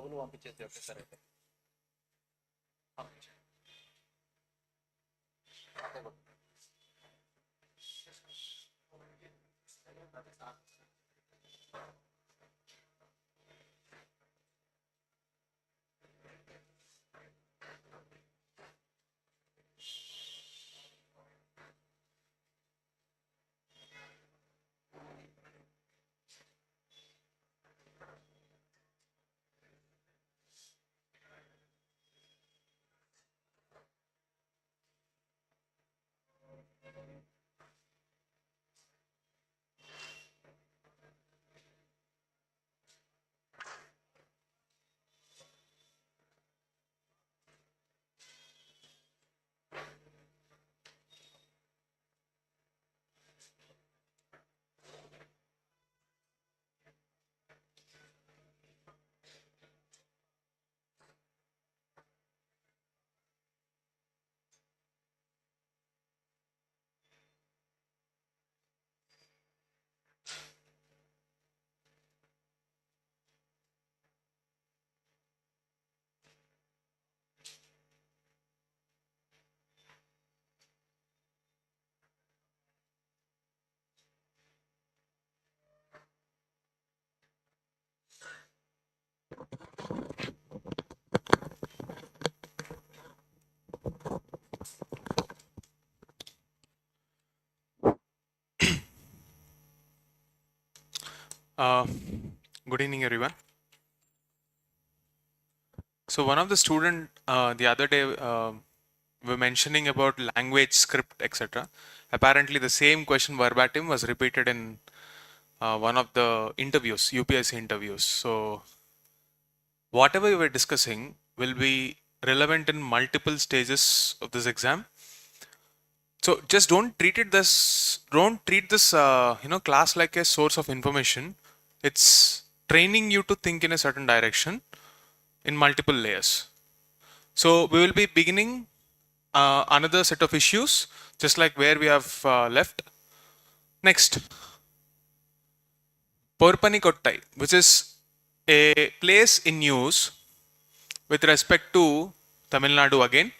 డబ్బులు పంపించేసి ఒకేసారి అయితే Good evening, everyone. So one of the student the other day were mentioning about language, script, etc. Apparently, the same question verbatim was repeated in one of the interviews, UPSC interviews. So whatever we were discussing will be relevant in multiple stages of this exam. So just don't treat this class like a source of information. It's training you to think in a certain direction in multiple layers. So we will be beginning another set of issues, just like where we have left. Next, Porpanikottai, which is a place in news with respect to Tamil Nadu again,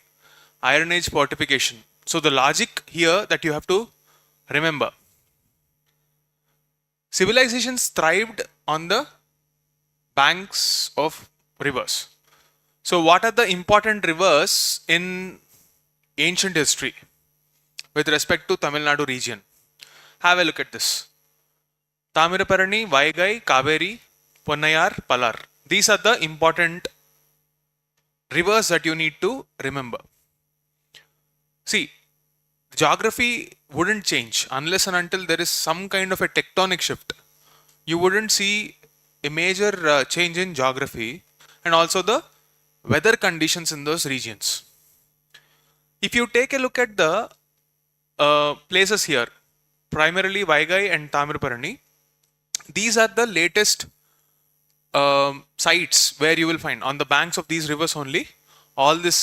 Iron Age fortification. So the logic here that you have to remember. Civilizations thrived on the banks of rivers. So what are the important rivers in ancient history with respect to Tamil Nadu region? Have a look at this. Tamiraparani, Vaigai, Kaveri, Ponnayar, Palar. These are the important rivers that you need to remember. See, geography wouldn't change unless and until there is some kind of a tectonic shift. You wouldn't see a major change in geography and also the weather conditions in those regions. If you take a look at the places here, primarily Vaigai and Tamiraparani, these are the latest sites where you will find on the banks of these rivers only all this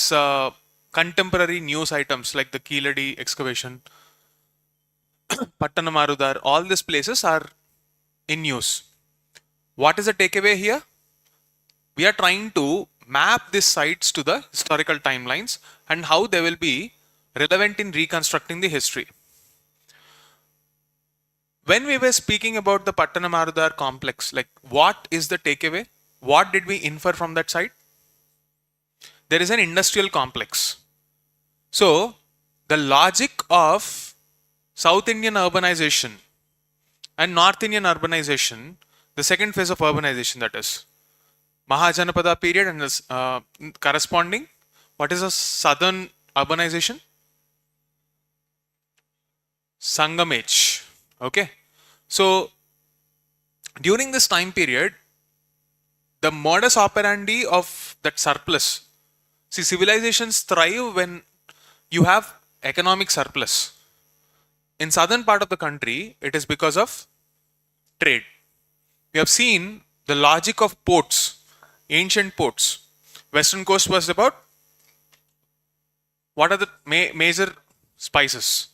contemporary news items like the Keeladi excavation, Pattanamarudar, all these places are in news. What is the takeaway here? We are trying to map these sites to the historical timelines and how they will be relevant in reconstructing the history. When we were speaking about the Pattanamarudar complex, like what is the takeaway? What did we infer from that site? There is an industrial complex. So the logic of South Indian urbanization and North Indian urbanization, the second phase of urbanization, that is Mahajanapada period, and this corresponding, what is a southern urbanization? Sangam age. Okay. So during this time period, the modus operandi of that surplus. See, civilizations thrive when you have economic surplus. In southern part of the country, it is because of trade. We have seen the logic of ports, ancient ports. Western coast was about what are the major spices.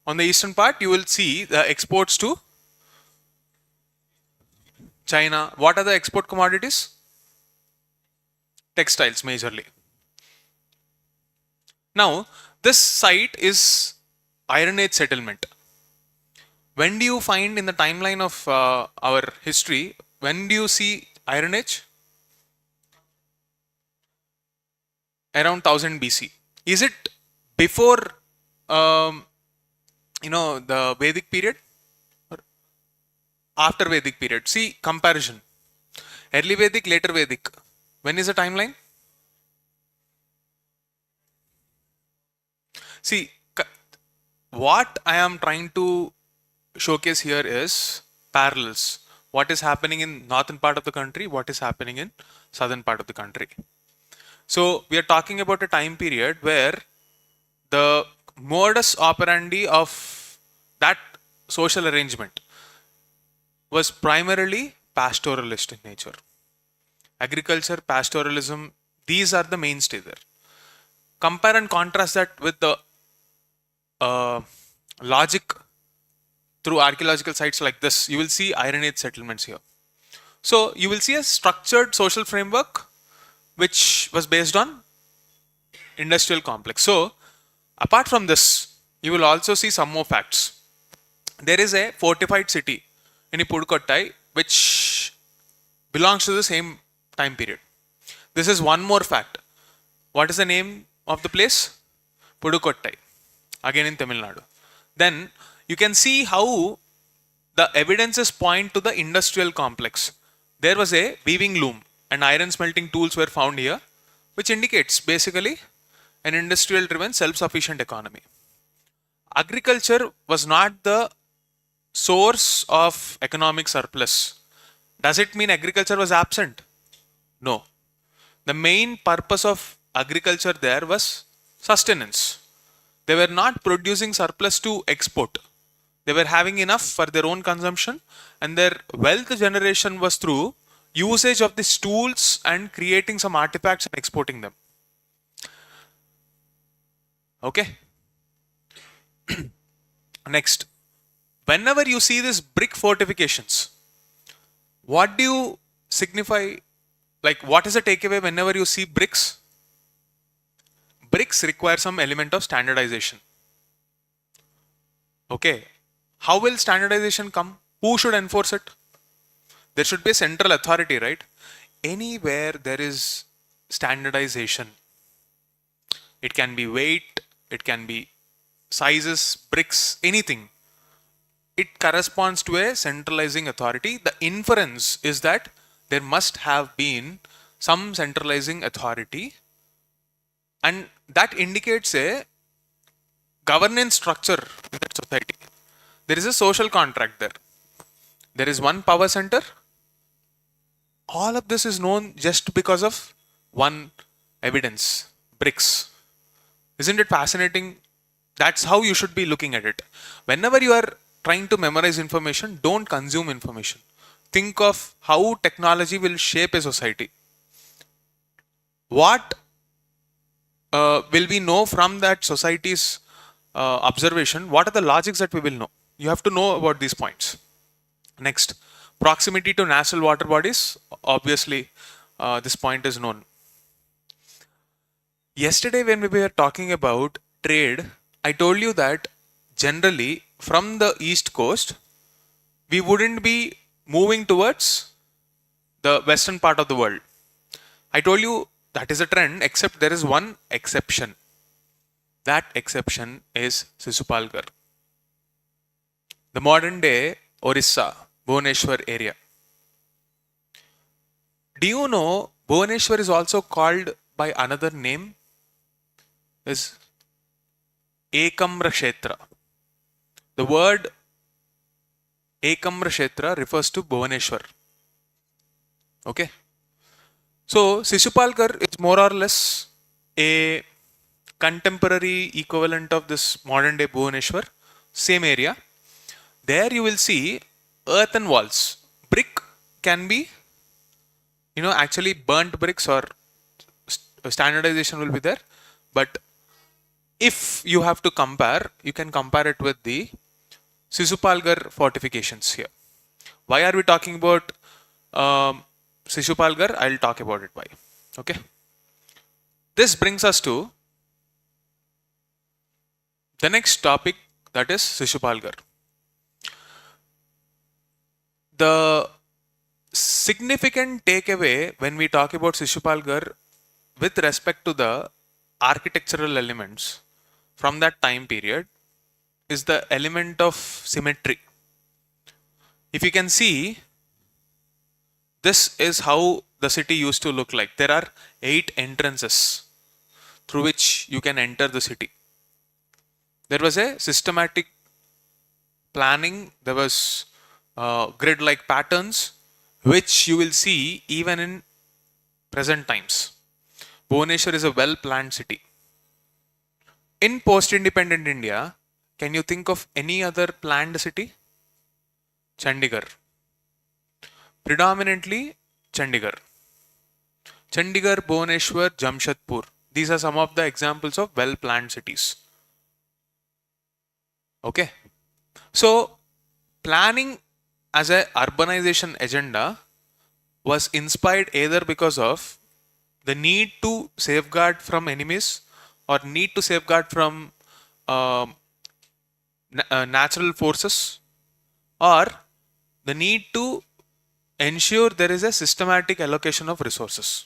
On the eastern part, you will see the exports to China. What are the export commodities? textiles majorly. Now, this site is Iron Age settlement. When do you find in the timeline of our history, when do you see Iron Age? Around 1000 BC. Is it before, um, the Vedic period? Or after Vedic period? See, comparison. Early Vedic, later Vedic. When is the timeline? See, what I am trying to showcase here is parallels. What is happening in northern part of the country, what is happening in southern part of the country. So we are talking about a time period where the modus operandi of that social arrangement was primarily pastoralist in nature. Agriculture, pastoralism, these are the mainstay there. Compare and contrast that with the logic through archaeological sites like this. You will see Iron Age settlements here. So you will see a structured social framework which was based on industrial complex. So apart from this, you will also see some more facts. There is a fortified city in Pudukottai which belongs to the same time period. This is one more fact. What is the name of the place? Pudukottai, again in Tamil Nadu. Then you can see how the evidences point to the industrial complex. There was a weaving loom and iron smelting tools were found here, which indicates basically an industrial driven self-sufficient economy. Agriculture was not the source of economic surplus. Does it mean agriculture was absent? No. The main purpose of agriculture there was sustenance. They were not producing surplus to export. They were having enough for their own consumption, and their wealth generation was through usage of these tools and creating some artifacts and exporting them. Okay. Next, whenever you see this brick fortifications, what do you signify? Like, what is the takeaway whenever you see bricks? Bricks require some element of standardization. Okay. How will standardization come? Who should enforce it? There should be a central authority, right? Anywhere there is standardization, it can be weight, it can be sizes, bricks, anything. It corresponds to a centralizing authority. The inference is that there must have been some centralizing authority, and that indicates a governance structure in that society. There is a social contract there. There is one power center. All of this is known just because of one evidence, bricks. Isn't it fascinating? That's how you should be looking at it. Whenever you are trying to memorize information, don't consume information. Think of how technology will shape a society. What will we know from that society's observation? What are the logics that we will know? You have to know about these points. Next, proximity to natural water bodies. Obviously, this point is known. Yesterday, when we were talking about trade, I told you that generally from the east coast, we wouldn't be moving towards the western part of the world. I told you that is a trend, except there is one exception. That exception is Sisupalgarh, the modern day Orissa, Bhubaneswar area. Do you know Bhubaneswar is also called by another name? Is Ekamra Kshetra. The word Ekamra Kshetra refers to Bhubaneswar. Okay. So Sisupalgarh is more or less a contemporary equivalent of this modern day Bhubaneswar, same area. There you will see earthen walls. Brick can be, actually burnt bricks, or standardization will be there. But if you have to compare, you can compare it with the Sisupalgarh fortifications here. Why are we talking about Sisupalgarh? I'll talk about it why. Okay. This brings us to the next topic, that is Shishupalgar. The significant takeaway when we talk about Shishupalgar with respect to the architectural elements from that time period is the element of symmetry. If you can see, this is how the city used to look like. There are 8 entrances through which you can enter the city. There was a systematic planning, there was grid-like patterns, which you will see even in present times. Bhubaneswar is a well-planned city. In post-independent India, can you think of any other planned city? Chandigarh. Predominantly Chandigarh. Chandigarh, Bhubaneswar, Jamshedpur. These are some of the examples of well-planned cities. Okay. So, planning as a urbanization agenda was inspired either because of the need to safeguard from enemies or need to safeguard from natural forces, or the need to ensure there is a systematic allocation of resources.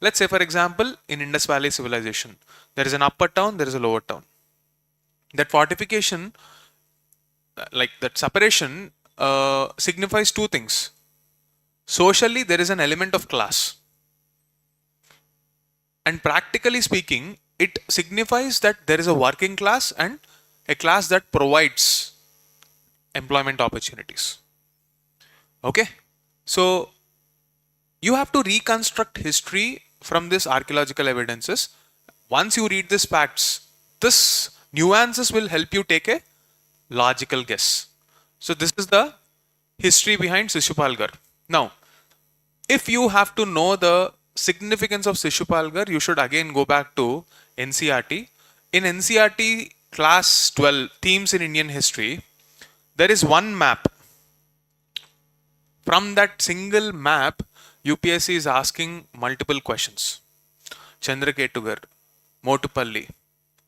Let's say, for example, in Indus Valley civilization, there is an upper town, there is a lower town. That fortification, like that separation, signifies 2 things. Socially, there is an element of class. And practically speaking, it signifies that there is a working class and a class that provides employment opportunities. Okay? So, you have to reconstruct history from this archaeological evidences. Once you read these facts, this nuances will help you take a logical guess. So, this is the history behind Shishupalgar. Now, if you have to know the significance of Shishupalgar, you should again go back to NCERT. In NCERT class 12, themes in Indian history, there is one map. From that single map, UPSC is asking multiple questions. Chandraketugar, Motupalli,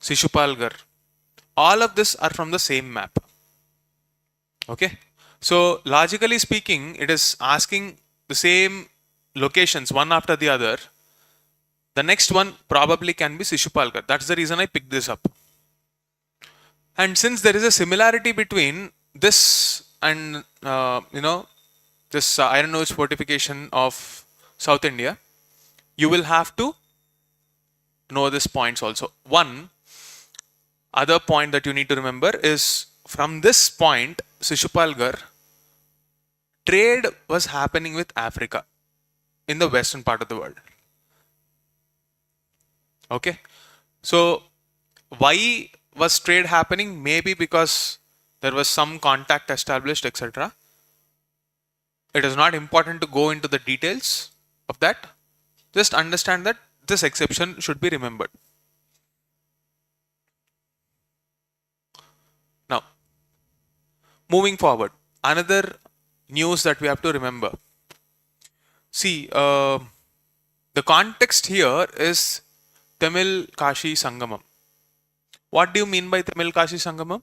Shishupalgar, all of this are from the same map. Okay. So logically speaking, it is asking the same locations one after the other. The next one probably can be Shishupalgar. That's the reason I picked this up. And since there is a similarity between this and this iron ore fortification of South India, you will have to know these points also. One other point that you need to remember is from this point, Shishupalgar, trade was happening with Africa in the western part of the world. Okay. So why was trade happening? Maybe because there was some contact established, etc. It is not important to go into the details of that. Just understand that this exception should be remembered. Now, moving forward, another news that we have to remember. See, the context here is Tamil Kashi Sangamam. What do you mean by Tamil Kashi Sangamam?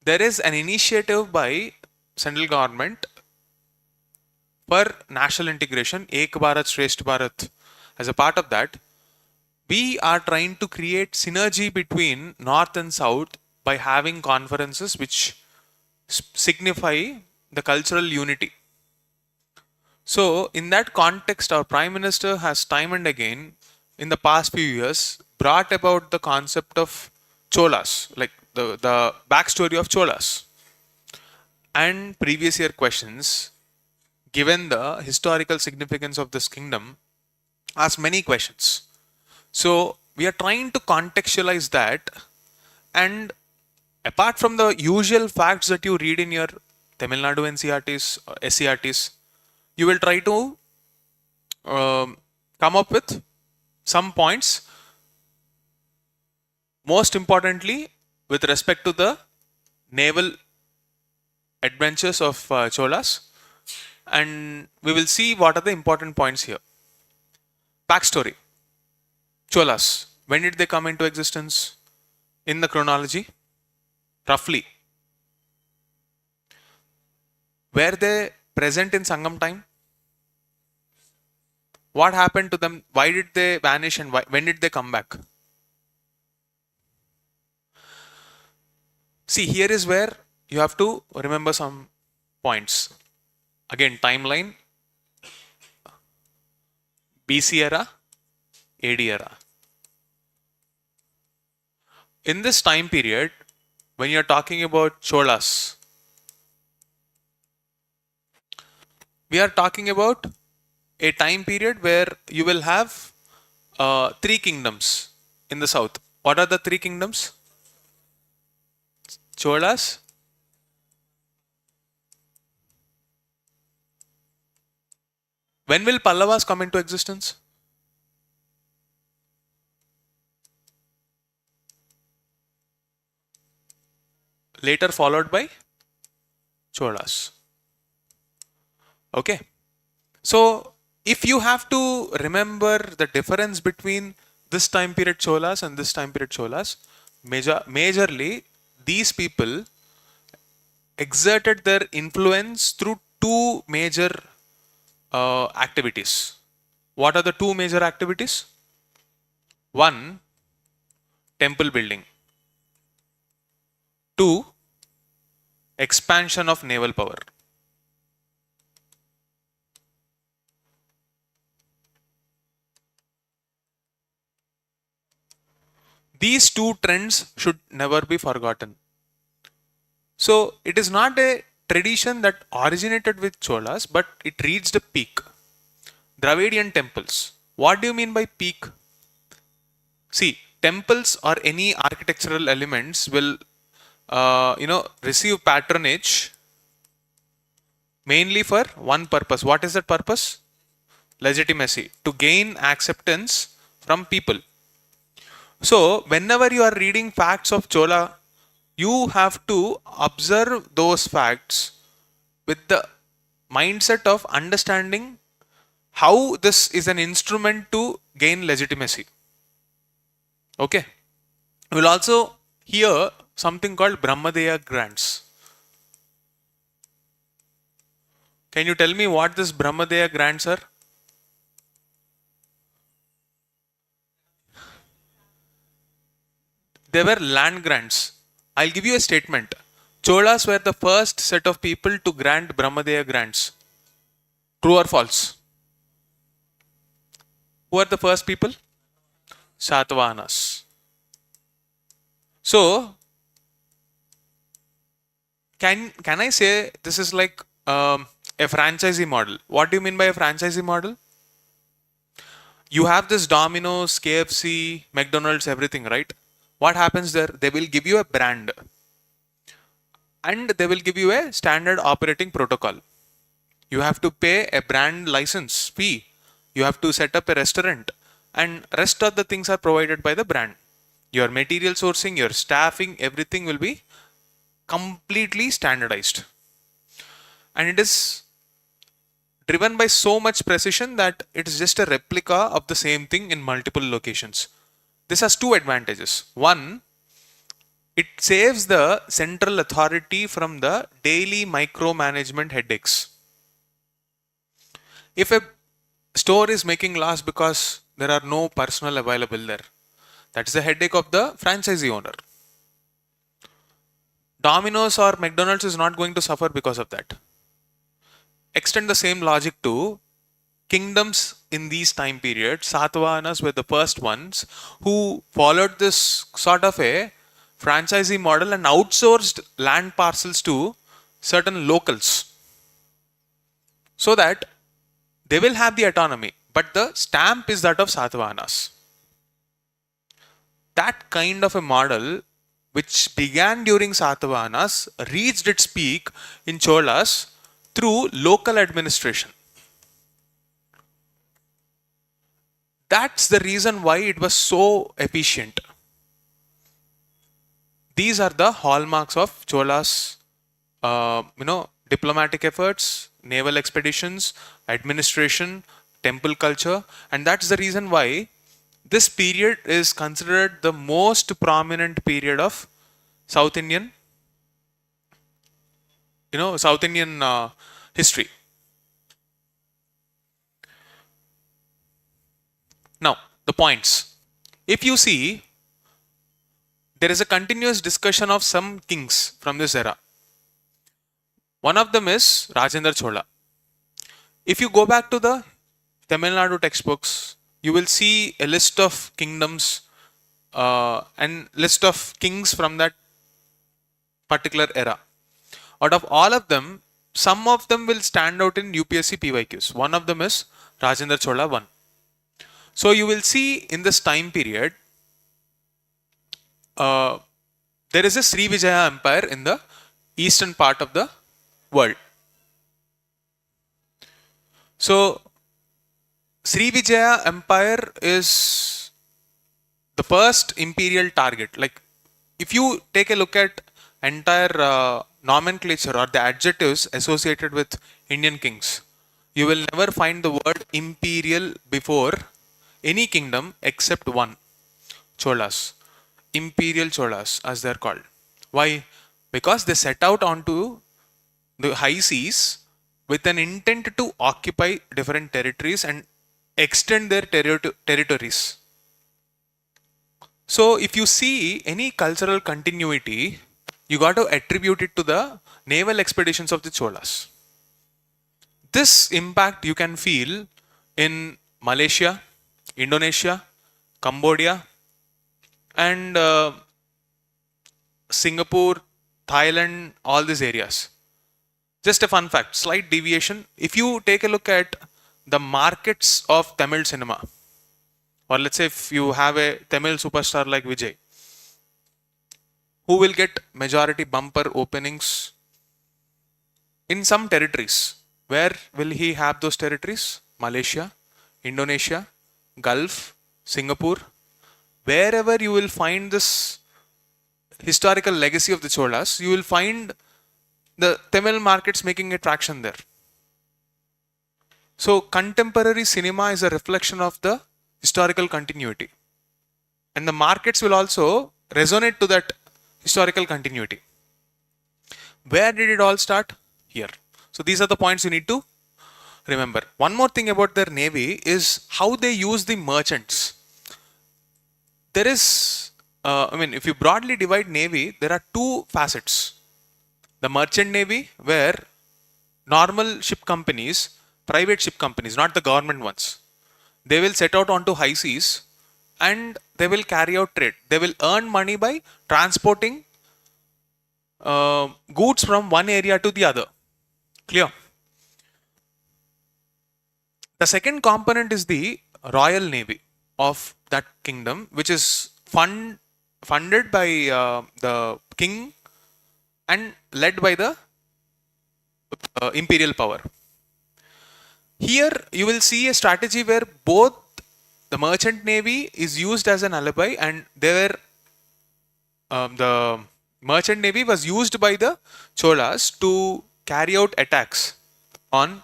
There is an initiative by central government for national integration, Ek Bharat Shresth Bharat. As a part of that, we are trying to create synergy between North and South by having conferences which signify the cultural unity. So, in that context, our Prime Minister has time and again, in the past few years, brought about the concept of Cholas, like the backstory of Cholas. And previous year questions, given the historical significance of this kingdom, ask many questions. So, we are trying to contextualize that, and apart from the usual facts that you read in your Tamil Nadu NCERTs, SCERTs, you will try to come up with some points, most importantly with respect to the naval adventures of Cholas, and we will see what are the important points here. Backstory. Cholas. When did they come into existence in the chronology? Roughly. Were they present in Sangam time? What happened to them? Why did they vanish and when did they come back? See, here is where you have to remember some points. Again, timeline, BC era, AD era. In this time period, when you're talking about Cholas, we are talking about a time period where you will have three kingdoms in the south. What are the three kingdoms? Cholas. When will Pallavas come into existence? Later followed by Cholas. Okay. So if you have to remember the difference between this time period Cholas and this time period Cholas, majorly these people exerted their influence through two major activities. What are the two major activities? One, temple building. Two, expansion of naval power. These two trends should never be forgotten. So it is not a tradition that originated with Cholas, but it reached a peak. Dravidian temples. What do you mean by peak? See, temples or any architectural elements will, receive patronage mainly for one purpose. What is that purpose? Legitimacy. To gain acceptance from people. So, whenever you are reading facts of Chola, you have to observe those facts with the mindset of understanding how this is an instrument to gain legitimacy. Okay. We will also hear something called Brahmadeya grants. Can you tell me what this Brahmadeya grants are? They were land grants. I'll give you a statement. Cholas were the first set of people to grant Brahmadeya grants. True or false? Who are the first people? Satavahanas. So, can I say this is like a franchisee model? What do you mean by a franchisee model? You have this Domino's, KFC, McDonald's, everything, right? What happens there? They will give you a brand and they will give you a standard operating protocol. You have to pay a brand license fee. You have to set up a restaurant and rest of the things are provided by the brand. Your material sourcing, your staffing, everything will be completely standardized. And it is driven by so much precision that it is just a replica of the same thing in multiple locations. This has two advantages. One, it saves the central authority from the daily micromanagement headaches. If a store is making loss because there are no personnel available there, that's the headache of the franchisee owner. Domino's or McDonald's is not going to suffer because of that. Extend the same logic to kingdoms in these time periods. Satavahanas were the first ones who followed this sort of a franchisee model and outsourced land parcels to certain locals so that they will have the autonomy, but the stamp is that of Satavahanas. That kind of a model which began during Satavahanas reached its peak in Cholas through local administration. That's the reason why it was so efficient. These are the hallmarks of Chola's, diplomatic efforts, naval expeditions, administration, temple culture, and that's the reason why this period is considered the most prominent period of South Indian, South Indian history. Now, the points. If you see, there is a continuous discussion of some kings from this era. One of them is Rajendra Chola. If you go back to the Tamil Nadu textbooks, you will see a list of kingdoms and list of kings from that particular era. Out of all of them, some of them will stand out in UPSC PYQs. One of them is Rajendra Chola 1. So you will see in this time period, there is a Sri Vijaya Empire in the eastern part of the world. So Sri Vijaya Empire is the first imperial target. Like, if you take a look at entire nomenclature or the adjectives associated with Indian kings, you will never find the word imperial before any kingdom except one, Cholas. Imperial Cholas, as they're called. Why? Because they set out onto the high seas with an intent to occupy different territories and extend their territories. So if you see any cultural continuity, you got to attribute it to the naval expeditions of the Cholas. This impact you can feel in Malaysia, Indonesia, Cambodia, and Singapore, Thailand, all these areas. Just a fun fact, slight deviation. If you take a look at the markets of Tamil cinema, or let's say if you have a Tamil superstar like Vijay, who will get majority bumper openings in some territories. Where will he have those territories? Malaysia, Indonesia, Gulf, Singapore. Wherever you will find this historical legacy of the Cholas, you will find the Tamil markets making a traction there. So contemporary cinema is a reflection of the historical continuity. And the markets will also resonate to that historical continuity. Where did it all start? Here. So these are the points you need to remember. One more thing about their navy is how they use the merchants. There is, if you broadly divide navy, there are two facets. The merchant navy, where normal ship companies, private ship companies, not the government ones, they will set out onto high seas and they will carry out trade. They will earn money by transporting goods from one area to the other. Clear? The second component is the Royal Navy of that kingdom, which is funded by the king and led by the imperial power. Here you will see a strategy where both the merchant navy is used as an alibi, and the merchant navy was used by the Cholas to carry out attacks on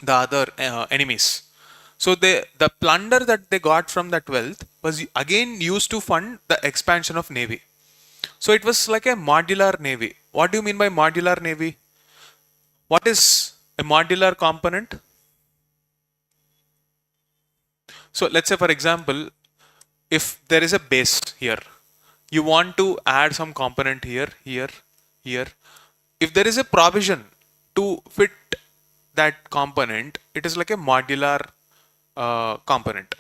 the other enemies. So the plunder that they got from that wealth was again used to fund the expansion of navy. So it was like a modular navy. What do you mean by modular navy? What is a modular component? So let's say, for example, if there is a base here, you want to add some component here, here, here. If there is a provision to fit that component, it is like a modular component.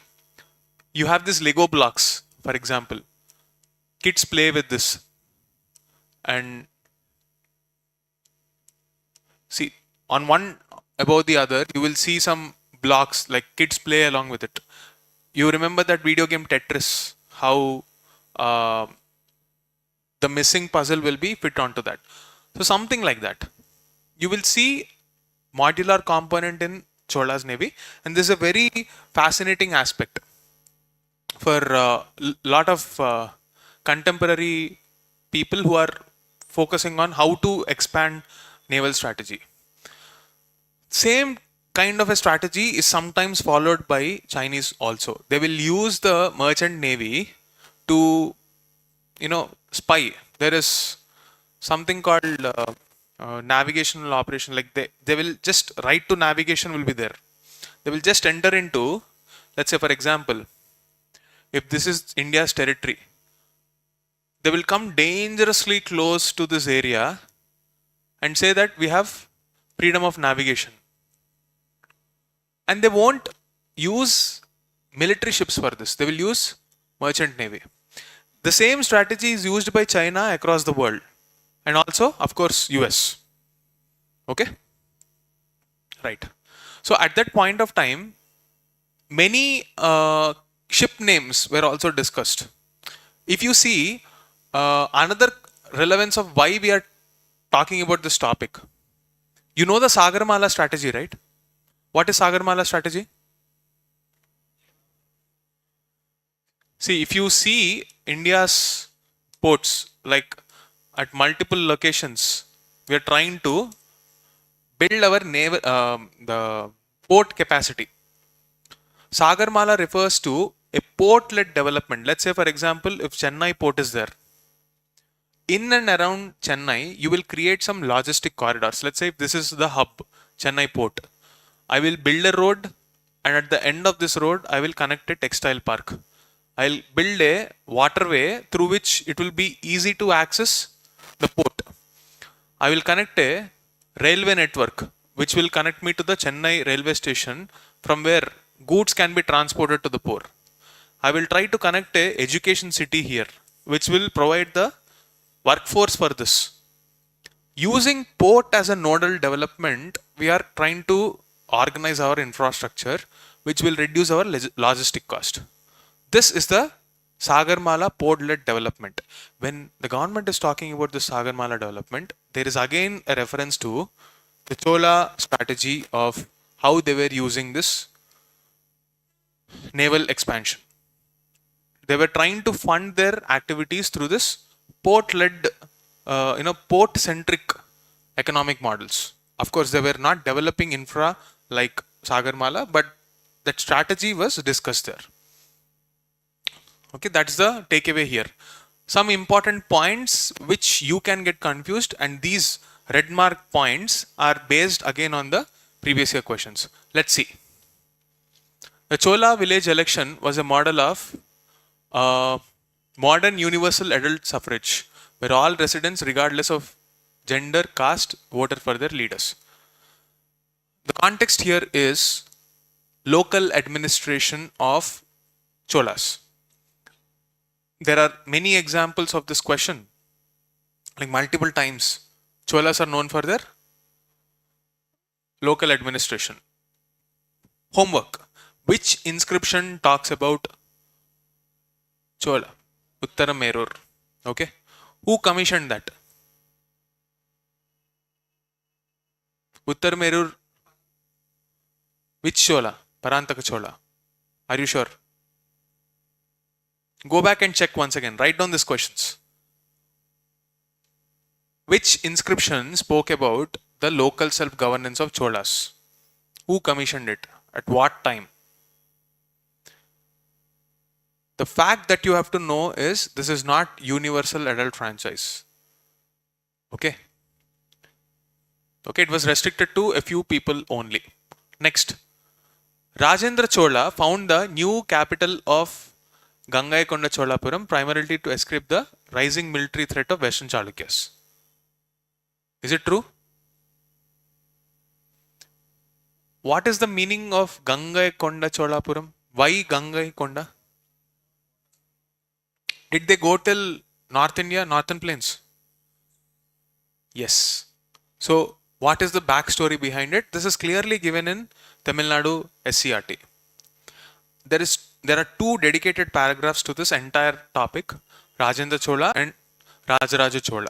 You have this Lego blocks, for example. Kids play with this and see, on one above the other, you will see some blocks, like kids play along with it. You remember that video game Tetris, how the missing puzzle will be fit onto that. So something like that. You will see modular component in Chola's navy, and this is a very fascinating aspect for a lot of contemporary people who are focusing on how to expand naval strategy. Same kind of a strategy is sometimes followed by Chinese also. They will use the merchant navy to, spy. There is something called navigational operation. Like they will just right to navigation will be there. They will just enter into, let's say for example, if this is India's territory, they will come dangerously close to this area and say that we have freedom of navigation. And they won't use military ships for this. They will use merchant navy. The same strategy is used by China across the world. And also, of course, US. Okay? Right. So at that point of time, many ship names were also discussed. If you see another relevance of why we are talking about this topic, you know the Sagarmala strategy, right? What is Sagarmala strategy? See, if you see India's ports, like at multiple locations, we are trying to build our naval, the port capacity. Sagarmala refers to a port-led development. Let's say, for example, if Chennai port is there, in and around Chennai, you will create some logistic corridors. Let's say if this is the hub, Chennai port, I will build a road, and at the end of this road, I will connect a textile park. I'll build a waterway through which it will be easy to access the port. I will connect a railway network which will connect me to the Chennai railway station from where goods can be transported to the port. I will try to connect a education city here which will provide the workforce for this. Using port as a nodal development, we are trying to organize our infrastructure which will reduce our logistic cost. This is the Sagarmala port-led development. When the government is talking about the Sagarmala development, there is again a reference to the Chola strategy of how they were using this naval expansion. They were trying to fund their activities through this port-led, port-centric economic models. Of course, they were not developing infra like Sagarmala, but that strategy was discussed there. Okay, that's the takeaway here. Some important points which you can get confused, and these red mark points are based again on the previous year questions. Let's see. The Chola village election was a model of modern universal adult suffrage, where all residents, regardless of gender, caste, voted for their leaders. The context here is local administration of Cholas. There are many examples of this question, like multiple times. Cholas are known for their local administration. Homework. Which inscription talks about Chola? Uttara Merur. Okay. Who commissioned that? Uttara Merur. Which Chola? Parantaka Chola. Are you sure? Go back and check once again. Write down these questions. Which inscription spoke about the local self-governance of Cholas? Who commissioned it? At what time? The fact that you have to know is this is not universal adult franchise. Okay. Okay, it was restricted to a few people only. Next. Rajendra Chola found the new capital of Gangaikonda Cholapuram primarily to escape the rising military threat of Western Chalukyas. Is it true? What is the meaning of Gangaikonda Cholapuram? Why Gangaikonda? Did they go till North India, Northern Plains? Yes. So, what is the backstory behind it? This is clearly given in Tamil Nadu SCRT. There are two dedicated paragraphs to this entire topic, Rajendra Chola and Rajaraja Chola.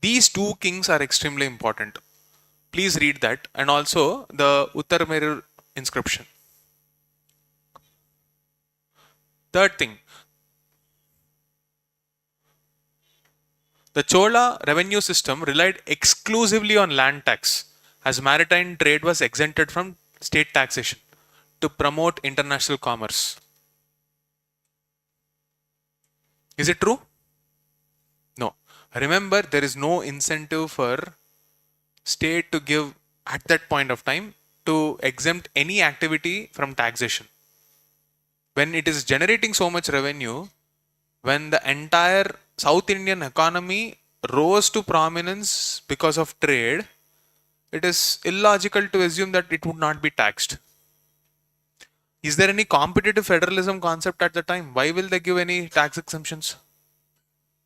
These two kings are extremely important. Please read that, and also the Uttar Merur inscription. Third thing, the Chola revenue system relied exclusively on land tax as maritime trade was exempted from state taxation to promote international commerce. Is it true? No. Remember, there is no incentive for state to give at that point of time to exempt any activity from taxation. When it is generating so much revenue, when the entire South Indian economy rose to prominence because of trade, it is illogical to assume that it would not be taxed. Is there any competitive federalism concept at the time? Why will they give any tax exemptions?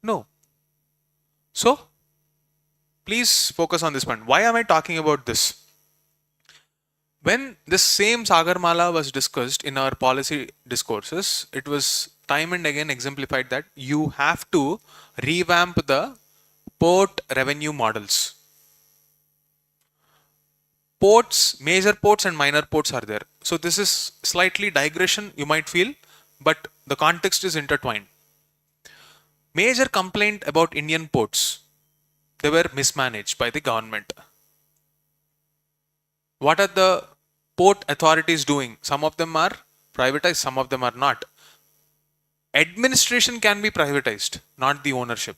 No. So, please focus on this point. Why am I talking about this? When this same Sagarmala was discussed in our policy discourses, it was time and again exemplified that you have to revamp the port revenue models. Ports, major ports and minor ports are there. So this is slightly digression, you might feel, but the context is intertwined. Major complaint about Indian ports, they were mismanaged by the government. What are the port authorities doing? Some of them are privatized, some of them are not. Administration can be privatized, not the ownership.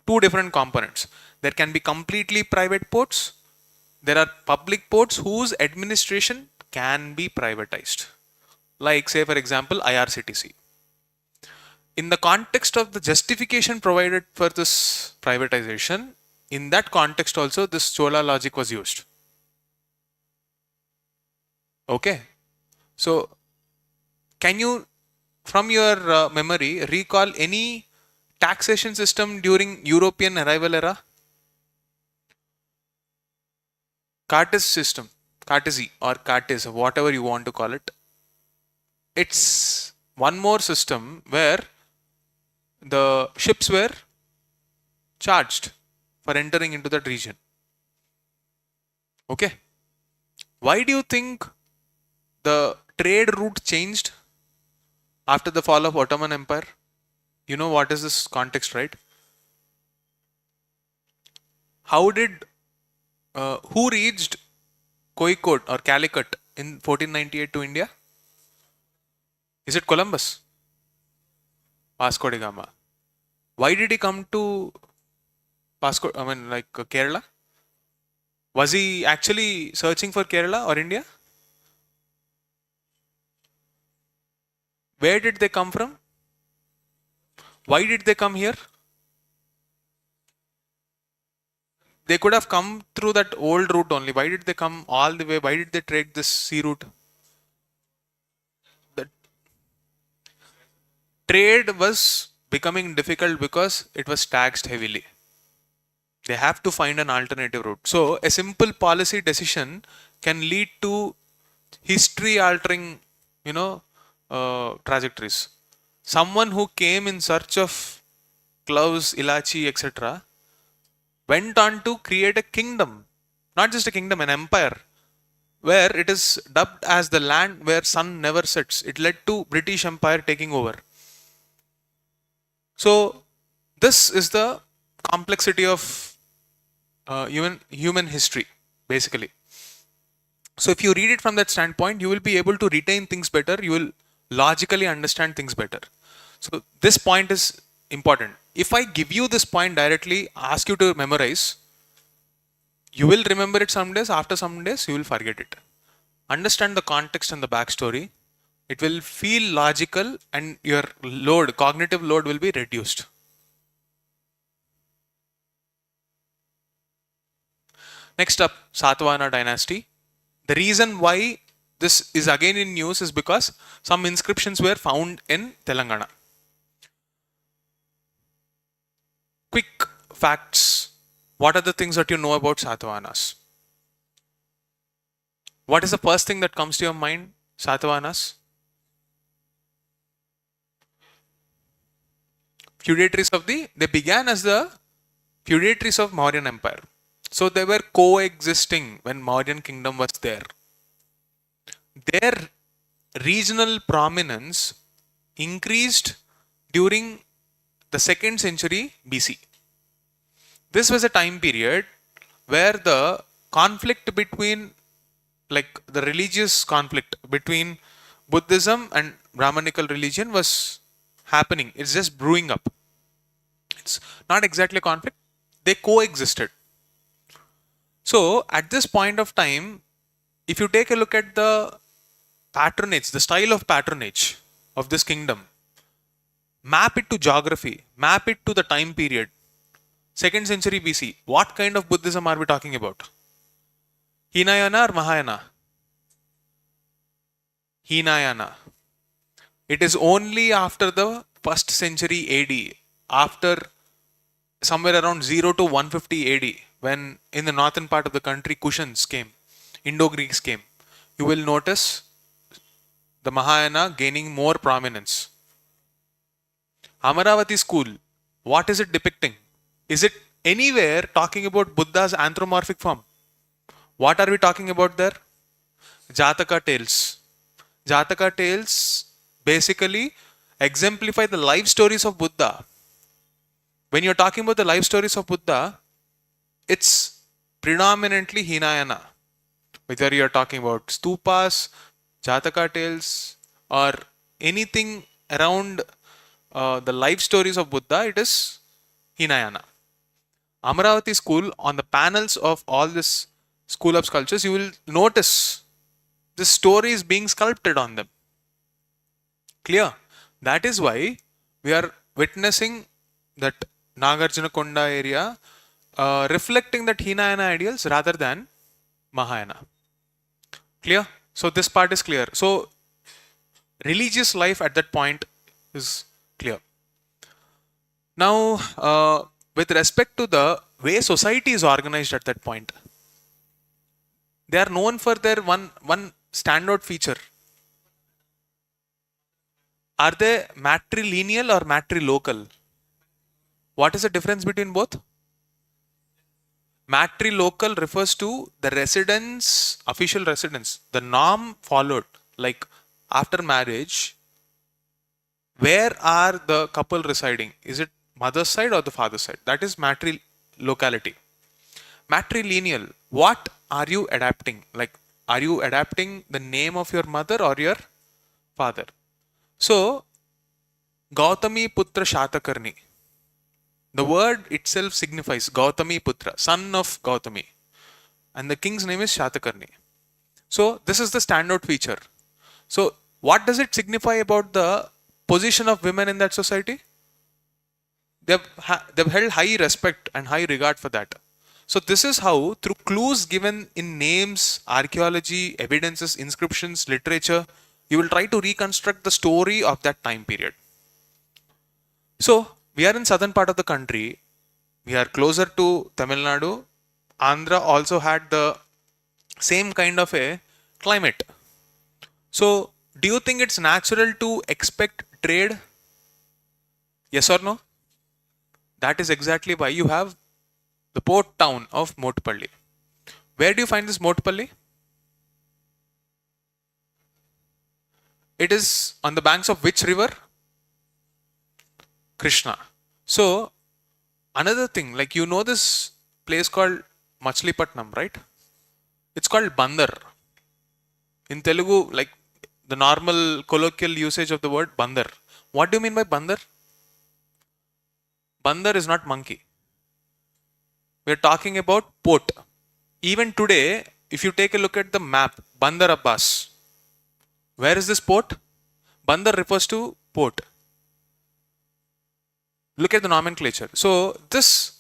Two different components. There can be completely private ports. There are public ports whose administration can be privatized. Like, say for example, IRCTC. In the context of the justification provided for this privatization, in that context also this Chola logic was used. Okay. So, can you from your memory recall any taxation system during European arrival era? Cartes system, Cartesi or Cartes, whatever you want to call it. It's one more system where the ships were charged for entering into that region. Okay. Why do you think the trade route changed after the fall of Ottoman Empire? You know what is this context, right? How did who reached Kozhikode or Calicut in 1498 to India? Is it Columbus? Vasco da Gama. Why did he come to Kerala? Was he actually searching for Kerala or India? Where did they come from? Why did they come here? They could have come through that old route only. Why did they come all the way? Why did they take this sea route? The trade was becoming difficult because it was taxed heavily. They have to find an alternative route. So a simple policy decision can lead to history altering, trajectories. Someone who came in search of cloves, ilachi, etc. went on to create a kingdom, not just a kingdom, an empire, where it is dubbed as the land where sun never sets. It led to British Empire taking over. So this is the complexity of human history, basically. So if you read it from that standpoint, you will be able to retain things better. You will logically understand things better. So this point is important. If I give you this point directly, ask you to memorize, you will remember it some days. After some days, you will forget it. Understand the context and the backstory. It will feel logical and your cognitive load will be reduced. Next up, Satavahana dynasty. The reason why this is again in news is because some inscriptions were found in Telangana. Quick facts. What are the things that you know about Satavahanas? What is the first thing that comes to your mind? Satavahanas? Feudatories they began as the feudatories of Mauryan Empire. So they were coexisting when Mauryan kingdom was there. Their regional prominence increased during the 2nd century BC. This was a time period where the conflict between, like the religious conflict between Buddhism and Brahmanical religion was happening. It's just brewing up. It's not exactly a conflict. They coexisted. So at this point of time, if you take a look at the patronage, the style of patronage of this kingdom, map it to geography, map it to the time period, 2nd century BC, what kind of Buddhism are we talking about? Hinayana or Mahayana? Hinayana. It is only after the 1st century AD, after somewhere around 0 to 150 AD, when in the northern part of the country Kushans came, Indo-Greeks came, you will notice the Mahayana gaining more prominence. Amaravati school, what is it depicting? Is it anywhere talking about Buddha's anthropomorphic form? What are we talking about there? Jataka tales. Jataka tales basically exemplify the life stories of Buddha. When you're talking about the life stories of Buddha, it's predominantly Hinayana. Whether you're talking about stupas, Jataka tales, or anything around the life stories of Buddha, it is Hinayana. Amaravati school, on the panels of all this school of sculptures, you will notice the stories being sculpted on them. Clear? That is why we are witnessing that Nagarjunakonda area reflecting that Hinayana ideals rather than Mahayana. Clear? So this part is clear. So religious life at that point is clear. Now, with respect to the way society is organized at that point, they are known for their one standout feature. Are they matrilineal or matrilocal? What is the difference between both? Matrilocal refers to the residence, official residence, the norm followed. Like after marriage, where are the couple residing? Is it mother's side or the father's side? That is matrilocality. Matrilineal, what are you adapting? Like, are you adapting the name of your mother or your father? So, Gautami Putra Shatakarni. The word itself signifies Gautami Putra, son of Gautami. And the king's name is Shatakarni. So, this is the standout feature. So, what does it signify about the position of women in that society? They've held high respect and high regard for that. So, this is how, through clues given in names, archaeology, evidences, inscriptions, literature, you will try to reconstruct the story of that time period. So, we are in southern part of the country. We are closer to Tamil Nadu. Andhra also had the same kind of a climate. So, do you think it's natural to expect trade? Yes or no? That is exactly why you have the port town of Motupalli. Where do you find this Motupalli? It is on the banks of which river? Krishna. So, another thing, like you know this place called Machilipatnam, right? It's called Bandar. In Telugu, like the normal colloquial usage of the word Bandar. What do you mean by Bandar? Bandar is not monkey. We are talking about port. Even today, if you take a look at the map, Bandar Abbas. Where is this port? Bandar refers to port. Look at the nomenclature. So, this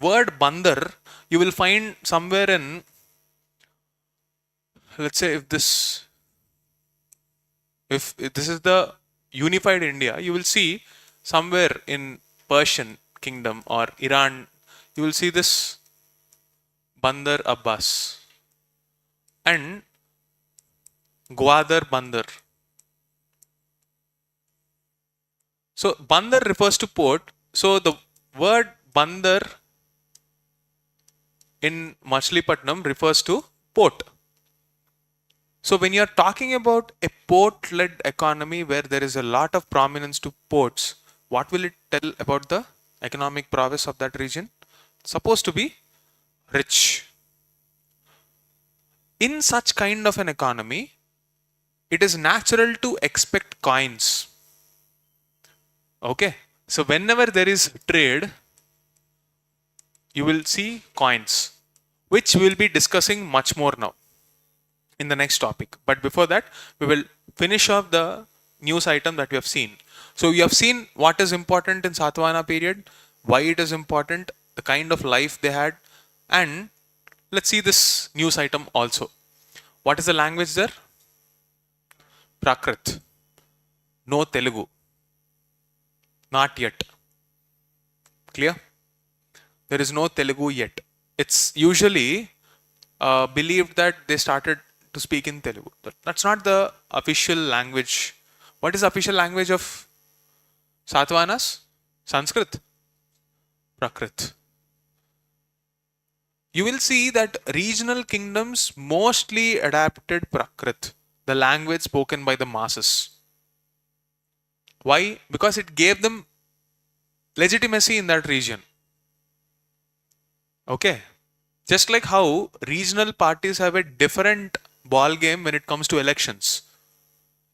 word Bandar, you will find somewhere in, let's say if this is the unified India, you will see somewhere in Persian kingdom or Iran, you will see this Bandar Abbas and Gwadar Bandar. So, Bandar refers to port. So, the word Bandar in Machilipatnam refers to port. So, when you are talking about a port-led economy where there is a lot of prominence to ports, what will it tell about the economic prowess of that region? Supposed to be rich. In such kind of an economy, it is natural to expect coins. Okay. So whenever there is trade, you will see coins, which we will be discussing much more now in the next topic. But before that, we will finish off the news item that we have seen. So we have seen what is important in Satavahana period, why it is important, the kind of life they had, and let's see this news item also. What is the language there? Prakrit. No Telugu. Not yet. Clear? There is no Telugu yet. It's usually believed that they started to speak in Telugu. That's not the official language. What is the official language of Satavahanas? Sanskrit. Prakrit. You will see that regional kingdoms mostly adapted Prakrit, the language spoken by the masses. Why? Because it gave them legitimacy in that region. Okay. Just like how regional parties have a different ball game when it comes to elections.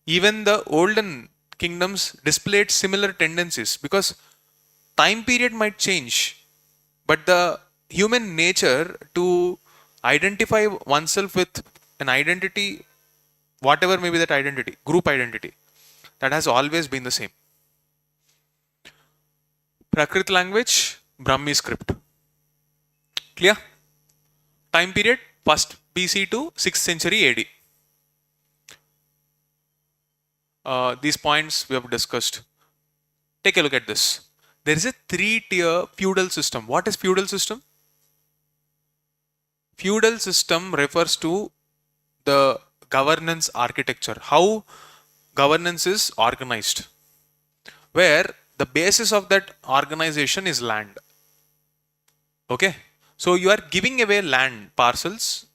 Even the olden kingdoms displayed similar tendencies because time period might change, but the human nature to identify oneself with an identity, whatever may be that identity, group identity, that has always been the same. Prakrit language, Brahmi script. Clear? Time period, 1st BC to 6th century AD. These points we have discussed. Take a look at this. There is a 3-tier feudal system. What is feudal system? Feudal system refers to the governance architecture, how governance is organized, where the basis of that organization is land. Okay, so you are giving away land parcels,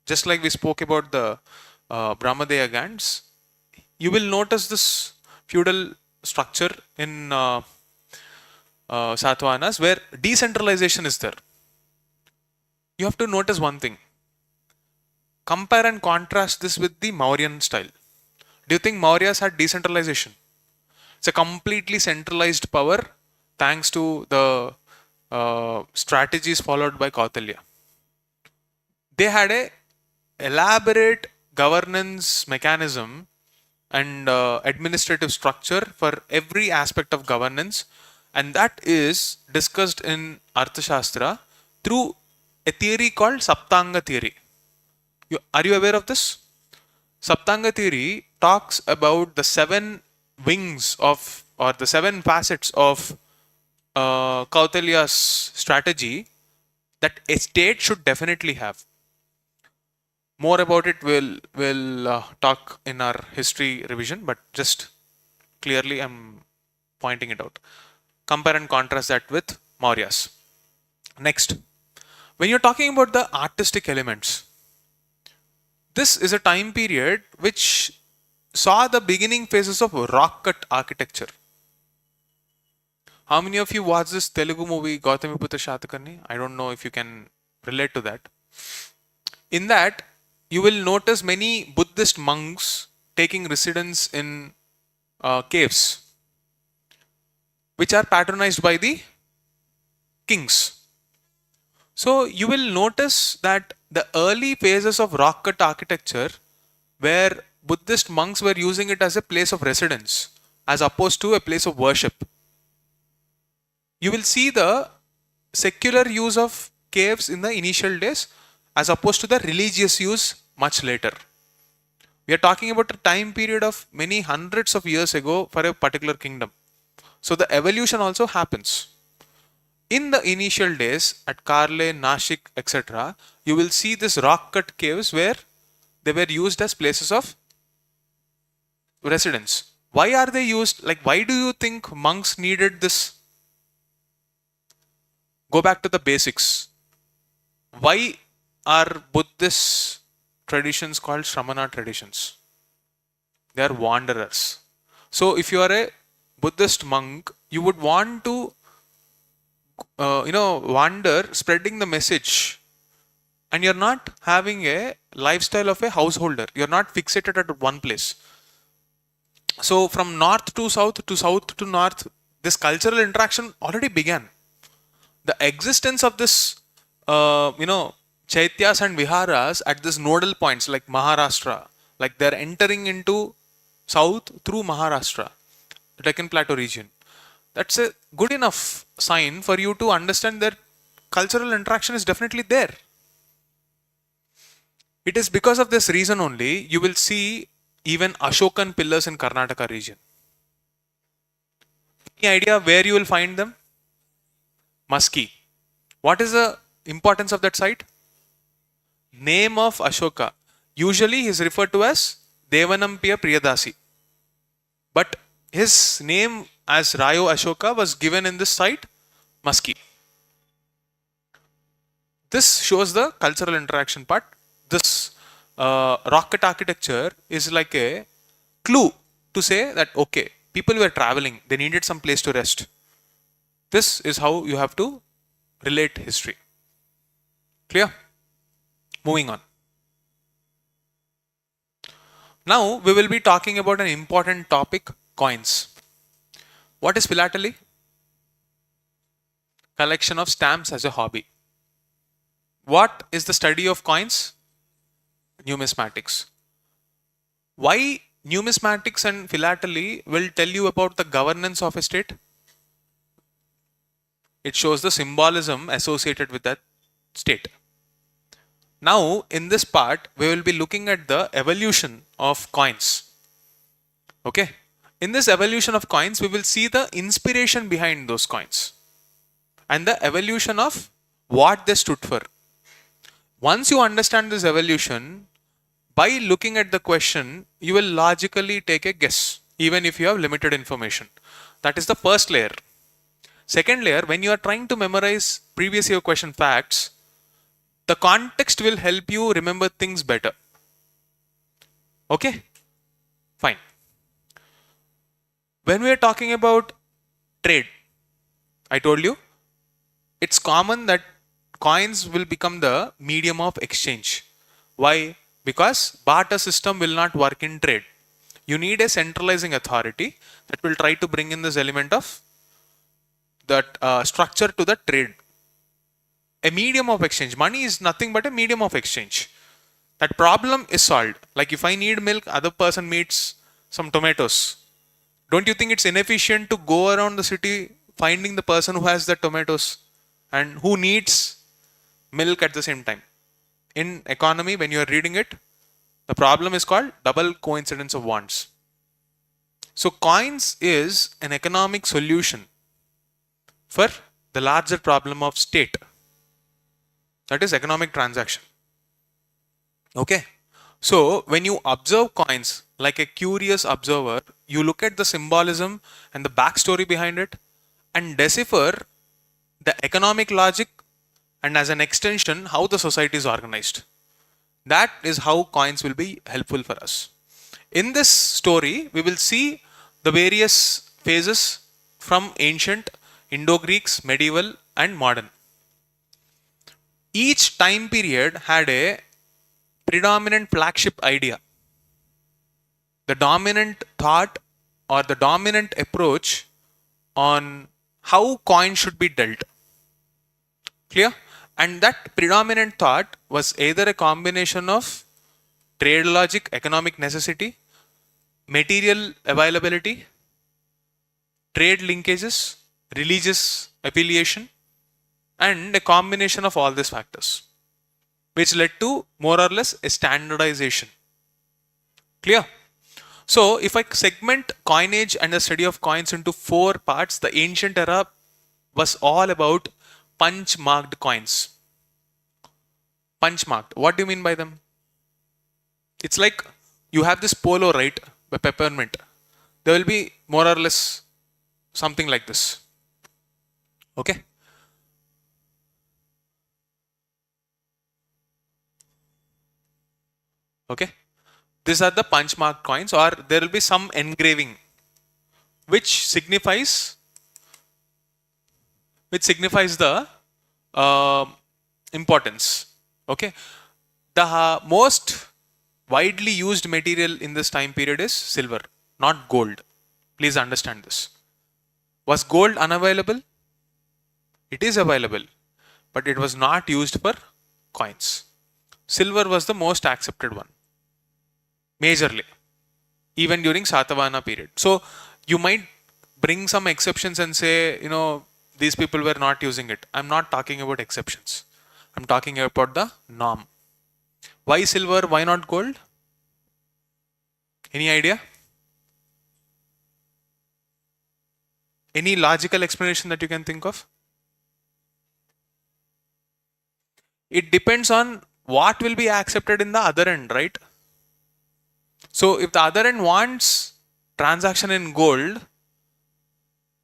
just like we spoke about the Brahmadeya Gans. You will notice this feudal structure in Satavahanas where decentralization is there. You have to notice one thing. Compare and contrast this with the Mauryan style. Do you think Mauryas had decentralization? It's a completely centralized power thanks to the strategies followed by Kautilya. They had a elaborate governance mechanism and administrative structure for every aspect of governance, and that is discussed in Arthashastra through a theory called Saptanga theory. Are you aware of this? Saptanga theory talks about the 7 wings of, or the 7 facets of Kautilya's strategy that a state should definitely have. More about it we'll talk in our history revision, but just clearly I'm pointing it out. Compare and contrast that with Mauryas. Next, when you're talking about the artistic elements, this is a time period which saw the beginning phases of rock cut architecture. How many of you watched this Telugu movie Gautamiputra Shatakarni? I don't know if you can relate to that. In that, you will notice many Buddhist monks taking residence in caves, which are patronized by the kings. So you will notice that the early phases of rock cut architecture, where Buddhist monks were using it as a place of residence as opposed to a place of worship. You will see the secular use of caves in the initial days as opposed to the religious use much later. We are talking about a time period of many hundreds of years ago for a particular kingdom. So the evolution also happens. In the initial days at Karle, Nashik, etc., you will see this rock cut caves where they were used as places of residence. Why are they used? Like, why do you think monks needed this? Go back to the basics. Why are Buddhist traditions called Shramana traditions? They are wanderers. So if you are a Buddhist monk, you would want to wander, spreading the message and you're not having a lifestyle of a householder. You're not fixated at one place. So from north to south to north, this cultural interaction already began. The existence of this, chaityas and viharas at this nodal points like Maharashtra, like they're entering into south through Maharashtra, the Deccan Plateau region. That's a good enough sign for you to understand that cultural interaction is definitely there. It is because of this reason only you will see even Ashokan pillars in Karnataka region. Any idea where you will find them? Musky. What is the importance of that site? Name of Ashoka. Usually he is referred to as Devanampiya Priyadasi. But his name as Rayo Ashoka was given in this site, Musky. This shows the cultural interaction part. This rocket architecture is like a clue to say that, okay, people were traveling, they needed some place to rest. This is how you have to relate history. Clear? Moving on. Now we will be talking about an important topic, coins. What is philately? Collection of stamps as a hobby. What is the study of coins? Numismatics. Why numismatics and philately will tell you about the governance of a state? It shows the symbolism associated with that state. Now, in this part, we will be looking at the evolution of coins. Okay. In this evolution of coins, we will see the inspiration behind those coins and the evolution of what they stood for. Once you understand this evolution, by looking at the question, you will logically take a guess, even if you have limited information. That is the first layer. Second layer, when you are trying to memorize previous year question facts, the context will help you remember things better. Okay? Fine. When we are talking about trade, I told you, it's common that coins will become the medium of exchange. Why? Because barter system will not work in trade. You need a centralizing authority that will try to bring in this element of that structure to the trade. A medium of exchange. Money is nothing but a medium of exchange. That problem is solved. Like if I need milk, other person needs some tomatoes. Don't you think it's inefficient to go around the city finding the person who has the tomatoes and who needs milk at the same time? In economy, when you are reading it, the problem is called double coincidence of wants. So coins is an economic solution for the larger problem of state. That is economic transaction. Okay. So when you observe coins like a curious observer, you look at the symbolism and the backstory behind it and decipher the economic logic and as an extension how the society is organized. That is how coins will be helpful for us. In this story, we will see the various phases from ancient, Indo-Greeks, medieval and modern. Each time period had a predominant flagship idea. The dominant thought or the dominant approach on how coins should be dealt. Clear? And that predominant thought was either a combination of trade logic, economic necessity, material availability, trade linkages, religious affiliation, and a combination of all these factors, which led to more or less a standardization. Clear? So, if I segment coinage and the study of coins into 4 parts, the ancient era was all about punch-marked coins. Punch-marked. What do you mean by them? It's like you have this polo, right? The peppermint. There will be more or less something like this. Okay? Okay? These are the punch mark coins, or there will be some engraving which signifies the importance. Okay. The most widely used material in this time period is silver, not gold. Please understand this. Was gold unavailable? It is available, but it was not used for coins. Silver was the most accepted one, majorly, even during Satavahana period. So you might bring some exceptions and say, these people were not using it. I'm not talking about exceptions. I'm talking about the norm. Why silver? Why not gold? Any idea? Any logical explanation that you can think of? It depends on what will be accepted in the other end, right? So if the other end wants transaction in gold,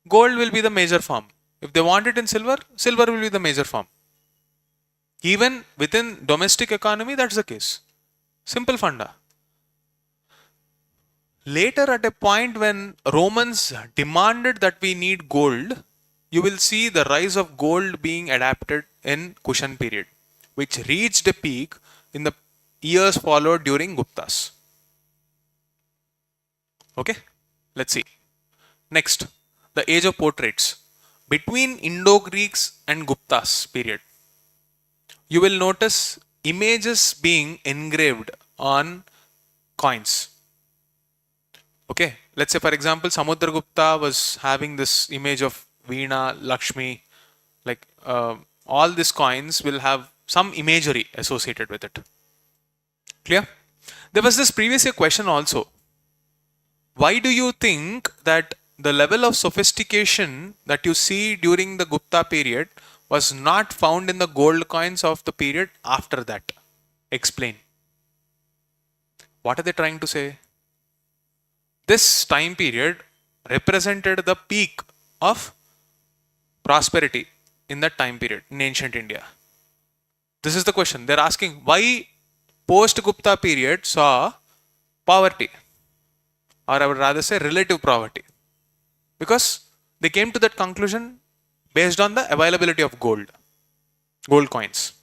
gold will be the major form. If they want it in silver, silver will be the major form. Even within domestic economy, that's the case. Simple funda. Later, at a point when Romans demanded that we need gold, you will see the rise of gold being adapted in Kushan period, which reached a peak in the years followed during Guptas. Okay, let's see. Next, the age of portraits. Between Indo-Greeks and Guptas period, you will notice images being engraved on coins. Okay, let's say for example, Samudragupta was having this image of Veena, Lakshmi, like all these coins will have some imagery associated with it. Clear? There was this previous year question also. Why do you think that the level of sophistication that you see during the Gupta period was not found in the gold coins of the period after that? Explain. What are they trying to say? This time period represented the peak of prosperity in that time period in ancient India. This is the question. They're asking why post-Gupta period saw poverty, or I would rather say relative poverty, because they came to that conclusion based on the availability of gold coins.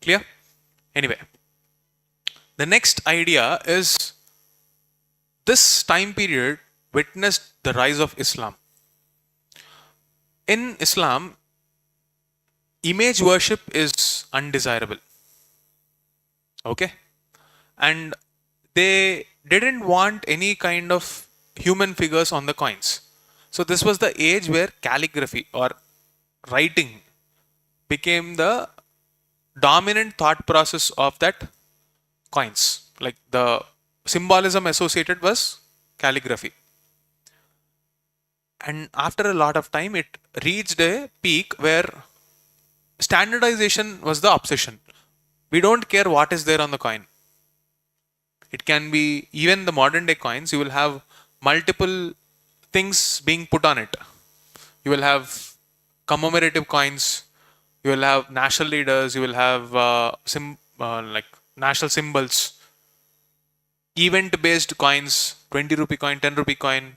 Clear? Anyway, the next idea is this time period witnessed the rise of Islam. In Islam, image worship is undesirable. Okay? And they didn't want any kind of human figures on the coins. So this was the age where calligraphy or writing became the dominant thought process of that coins. Like the symbolism associated was calligraphy. And after a lot of time, it reached a peak where standardization was the obsession. We don't care what is there on the coin. It can be even the modern day coins, you will have multiple things being put on it. You will have commemorative coins, you will have national leaders, you will have like national symbols, event based coins, 20 rupee coin, 10 rupee coin,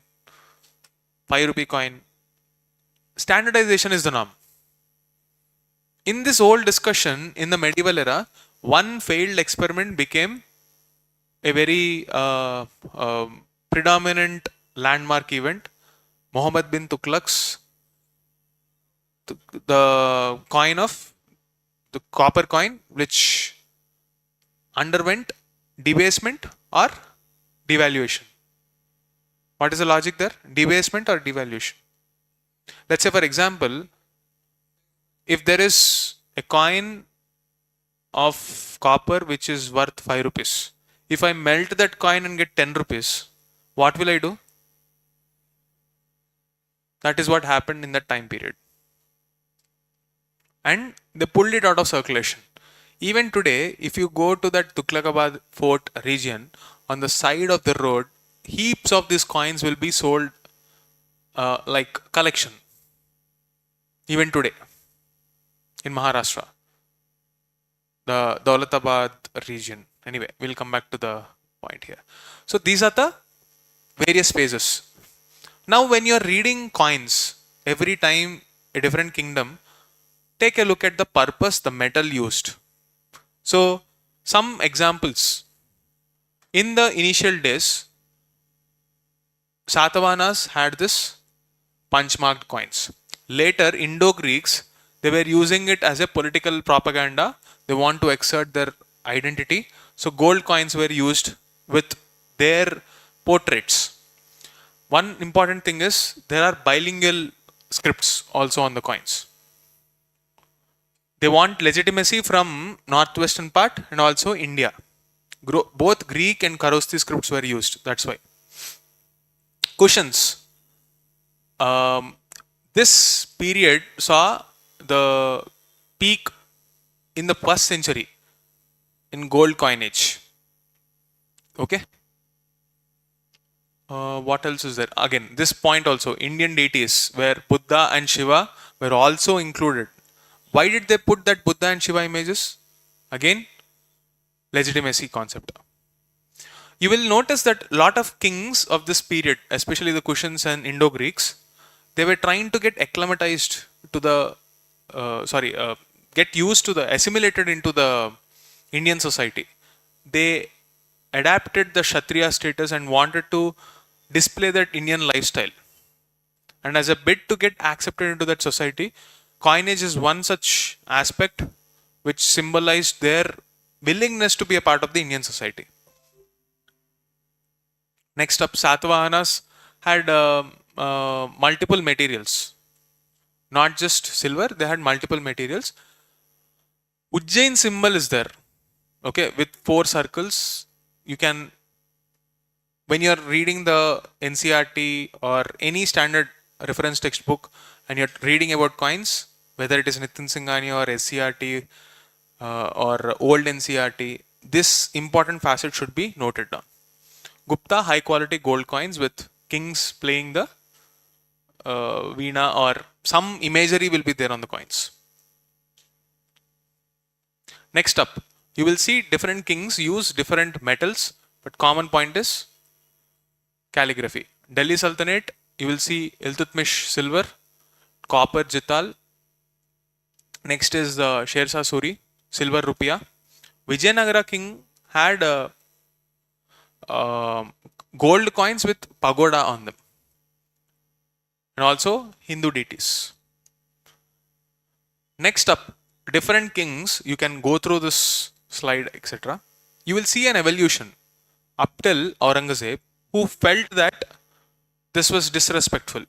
5 rupee coin. Standardization is the norm. In this whole discussion in the medieval era, one failed experiment became a very predominant landmark event. Muhammad bin Tughlaq's the coin of the copper coin, which underwent debasement or devaluation. What is the logic there? Debasement or devaluation? Let's say, for example, if there is a coin of copper which is worth 5 rupees, if I melt that coin and get 10 rupees, what will I do? That is what happened in that time period. And they pulled it out of circulation. Even today, if you go to that Tughlaqabad fort region, on the side of the road, heaps of these coins will be sold like collection. Even today, in Maharashtra, the Daulatabad region. Anyway, we'll come back to the point here. So these are the various phases. Now, when you're reading coins, every time a different kingdom, take a look at the purpose, the metal used. So some examples. In the initial days, Satavahanas had this punch marked coins. Later, Indo-Greeks, they were using it as a political propaganda. They want to exert their identity. So gold coins were used with their portraits. One important thing is there are bilingual scripts also on the coins. They want legitimacy from northwestern part and also India. Both Greek and Kharosthi scripts were used. That's why. Cushions. This period saw the peak in the first century in gold coinage. Okay. What else is there? Again, this point also, Indian deities where Buddha and Shiva were also included. Why did they put that Buddha and Shiva images? Again, legitimacy concept. You will notice that a lot of kings of this period, especially the Kushans and Indo-Greeks, they were trying to get acclimatized to the, get used to the, assimilated into the Indian society. They adapted the Kshatriya status and wanted to display that Indian lifestyle. And as a bit to get accepted into that society, coinage is one such aspect which symbolized their willingness to be a part of the Indian society. Next up, Satavahanas had multiple materials, not just silver, they had multiple materials. Ujjain symbol is there, okay, with 4 circles. You can, when you're reading the NCERT or any standard reference textbook and you're reading about coins, whether it is Nitin Singhani or SCRT or old NCERT, this important facet should be noted down. Gupta high quality gold coins with kings playing the veena or some imagery will be there on the coins. Next up, you will see different kings use different metals, but common point is calligraphy. Delhi Sultanate, you will see Iltutmish silver, copper jital. Next is the Sher Shah Suri, silver rupiah. Vijayanagara king had gold coins with pagoda on them, and also Hindu deities. Next up, different kings, you can go through this slide, etc. You will see an evolution up till Aurangzeb, who felt that this was disrespectful.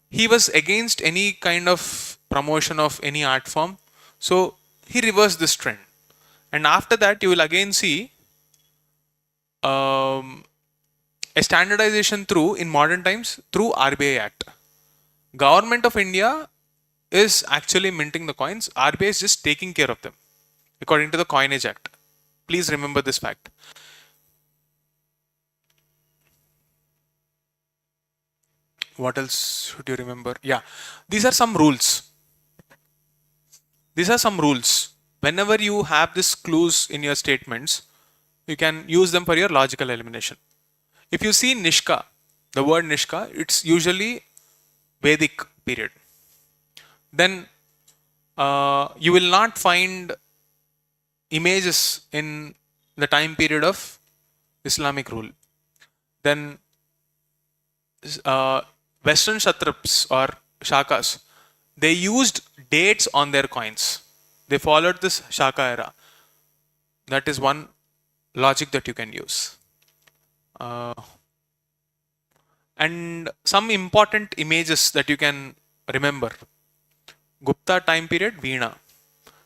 He was against any kind of promotion of any art form, so he reversed this trend. And after that, you will again see a standardization through, in modern times, through RBI Act. Government of India is actually minting the coins. RBI is just taking care of them according to the Coinage Act. Please remember this fact. What else should you remember? Yeah, these are some rules. These are some rules. Whenever you have these clues in your statements, you can use them for your logical elimination. If you see Nishka, the word Nishka, it's usually Vedic period. Then you will not find images in the time period of Islamic rule. Then Western Satraps or Shakas, they used dates on their coins. They followed this Shaka era. That is one logic that you can use. And some important images that you can remember. Gupta time period, Veena.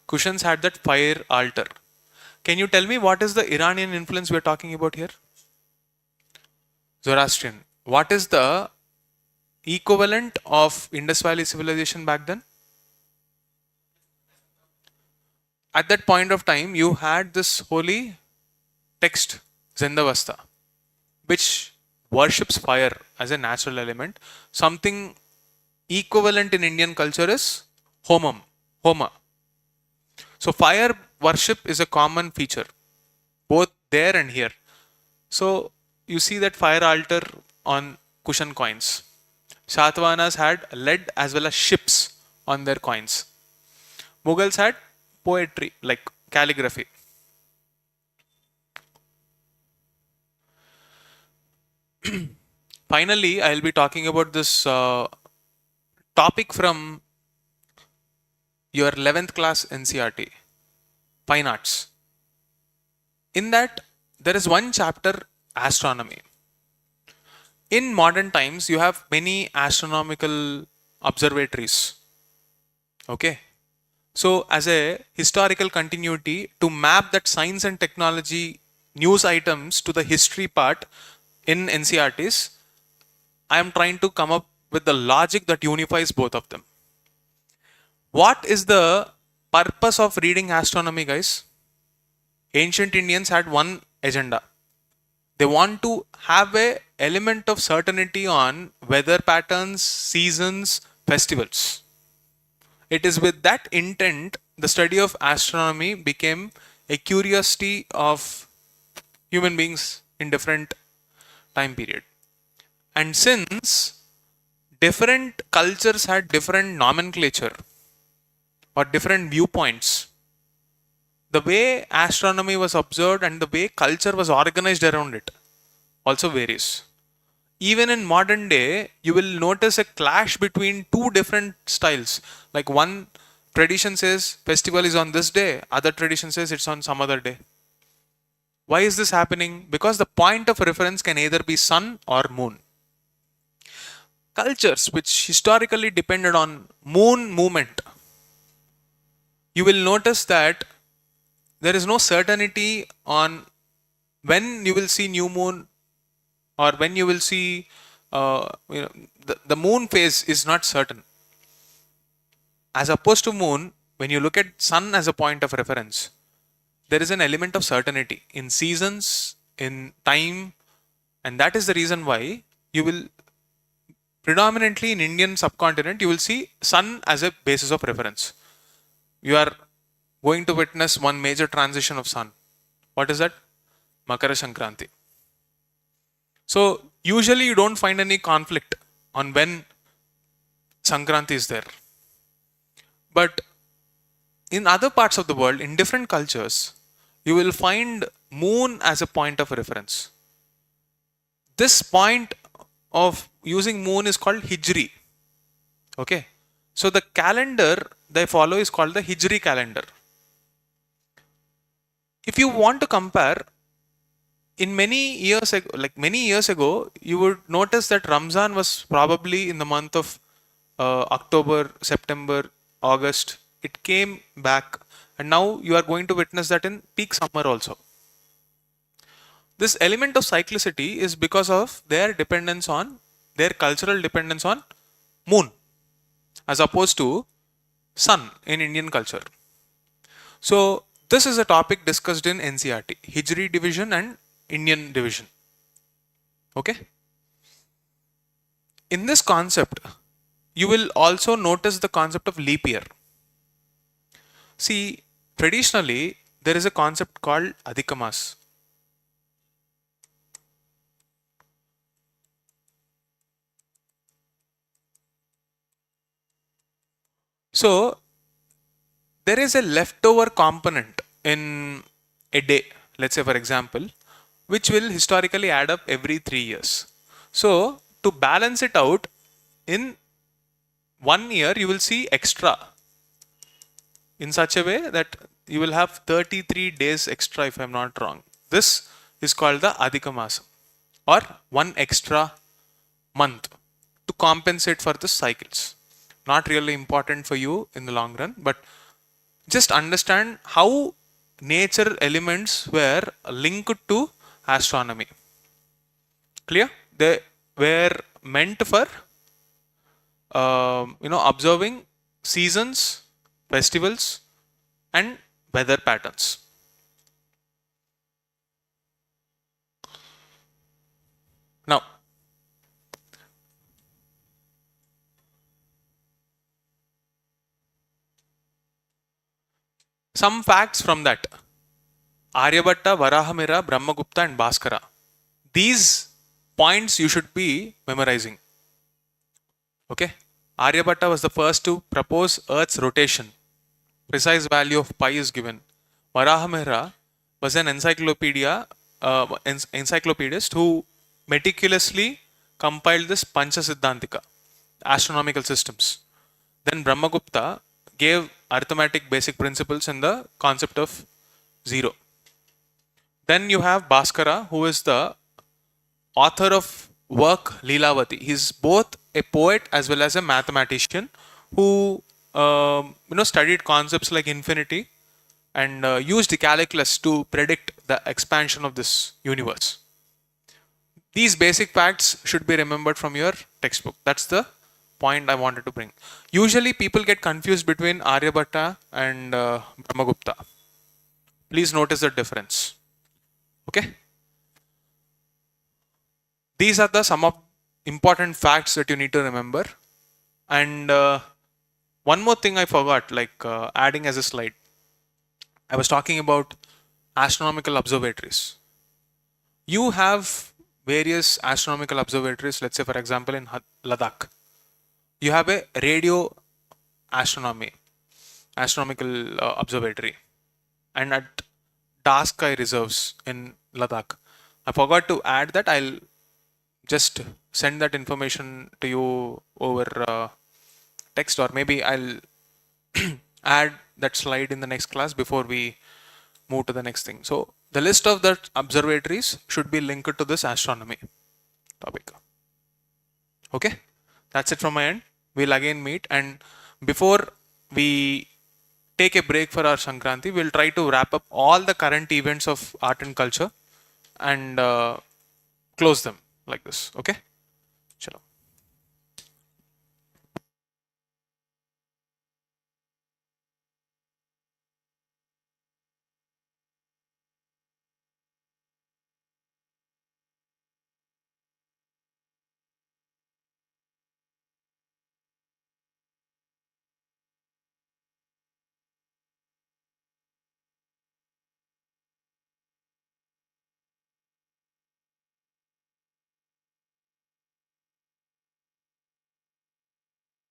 Kushans had that fire altar. Can you tell me what is the Iranian influence we are talking about here? Zoroastrian. What is the equivalent of Indus Valley civilization back then? At that point of time, you had this holy text, Zendavasta, which worships fire as a natural element. Something equivalent in Indian culture is Homa. So fire worship is a common feature, both there and here. So you see that fire altar on Kushan coins. Satavahanas had lead as well as ships on their coins. Mughals had poetry, like calligraphy. Finally, I'll be talking about this topic from your 11th class NCRT, Fine Arts. In that, there is one chapter, astronomy. In modern times, you have many astronomical observatories. Okay. So, as a historical continuity, to map that science and technology news items to the history part in NCRTs, I am trying to come up with the logic that unifies both of them. What is the purpose of reading astronomy, guys? Ancient Indians had one agenda. They want to have a element of certainty on weather patterns, seasons, festivals. It is with that intent the study of astronomy became a curiosity of human beings in different time period. And since different cultures had different nomenclature or different viewpoints, the way astronomy was observed and the way culture was organized around it also varies. Even in modern day, you will notice a clash between two different styles. Like one tradition says festival is on this day, other tradition says it's on some other day. Why is this happening? Because the point of reference can either be sun or moon. Cultures which historically depended on moon movement, you will notice that there is no certainty on when you will see new moon or when you will see the moon phase is not certain. As opposed to moon, when you look at sun as a point of reference, there is an element of certainty in seasons, in time, and that is the reason why you will predominantly in Indian subcontinent, you will see sun as a basis of reference. You are going to witness one major transition of sun. What is that? Makara Sankranti. So usually you don't find any conflict on when Sankranti is there. But in other parts of the world, in different cultures, you will find moon as a point of reference. This point of using moon is called Hijri. Okay. So the calendar they follow is called the Hijri calendar. If you want to compare, in many years ago, you would notice that Ramzan was probably in the month of October, September, August. It came back, and now you are going to witness that in peak summer also. This element of cyclicity is because of their cultural dependence on moon, as opposed to sun in Indian culture. So this is a topic discussed in NCRT, Hijri division and Indian division. Okay. In this concept, you will also notice the concept of leap year. See, traditionally, there is a concept called Adhikamas. So, there is a leftover component in a day, let's say for example, which will historically add up every 3 years. So, to balance it out, in 1 year you will see extra in such a way that you will have 33 days extra if I am not wrong. This is called the Adhika Masam, or one extra month to compensate for the cycles. Not really important for you in the long run, but just understand how nature elements were linked to astronomy. Clear? They were meant for observing seasons, festivals, and weather patterns. Now, some facts from that. Aryabhatta, Varahamira, Brahmagupta, and Bhaskara. These points you should be memorizing. Okay? Aryabhatta was the first to propose Earth's rotation. precise value of pi is given. Varahamihira was an encyclopedist who meticulously compiled this Pancha Siddhantika, astronomical systems. Then Brahmagupta gave arithmetic basic principles and the concept of zero. Then you have Bhaskara, who is the author of work Leelavati. He's both a poet as well as a mathematician who studied concepts like infinity and used calculus to predict the expansion of this universe. These basic facts should be remembered from your textbook. That's the point I wanted to bring. Usually people get confused between Aryabhatta and Brahmagupta. Please notice the difference. Okay? These are the some of important facts that you need to remember. And one more thing I forgot, adding as a slide. I was talking about astronomical observatories. You have various astronomical observatories. Let's say, for example, in Ladakh, you have a radio astronomical observatory, and at dark sky reserves in Ladakh. I forgot to add that. I'll just send that information to you over text, or maybe I'll add that slide in the next class before we move to the next thing. So the list of the observatories should be linked to this astronomy topic. Okay, that's it from my end. We'll again meet, and before we take a break for our Sankranti, we'll try to wrap up all the current events of art and culture and close them like this. Okay.